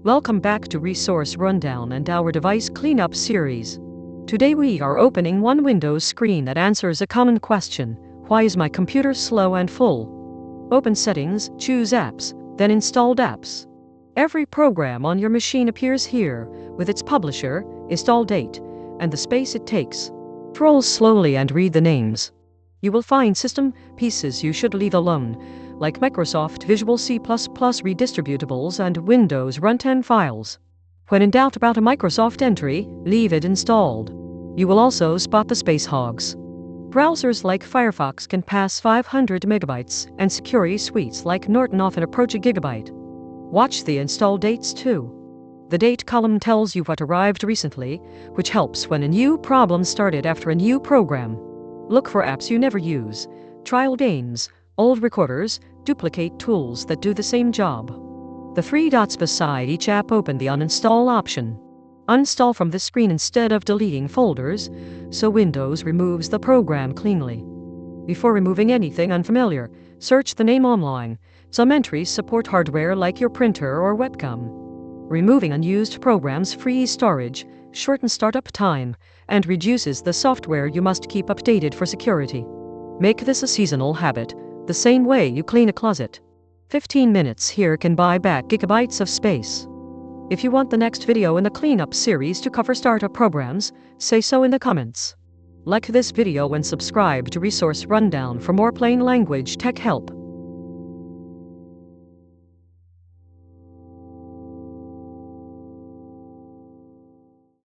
Welcome back to Resource Rundown and our device cleanup series. Today we are opening one Windows screen that answers a common question: why is my computer slow and full? Open Settings, choose Apps, then Installed Apps. Every program on your machine appears here, with its publisher, install date, and the space it takes. Scroll slowly and read the names. You will find system pieces you should leave alone, like Microsoft Visual C++ redistributables and Windows Runtime files. When in doubt about a Microsoft entry, leave it installed. You will also spot the space hogs. Browsers like Firefox can pass 500 megabytes, and security suites like Norton often approach a gigabyte. Watch the install dates too. The date column tells you what arrived recently, which helps when a new problem started after a new program. Look for apps you never use, trial games, old recorders, duplicate tools that do the same job. The three dots beside each app open the uninstall option. Uninstall from this screen instead of deleting folders, so Windows removes the program cleanly. Before removing anything unfamiliar, search the name online. Some entries support hardware like your printer or webcam. Removing unused programs frees storage, shortens startup time, and reduces the software you must keep updated for security. Make this a seasonal habit, the same way you clean a closet. 15 minutes here can buy back gigabytes of space. If you want the next video in the cleanup series to cover startup programs, say so in the comments. Like this video and subscribe to Resource Rundown for more plain language tech help.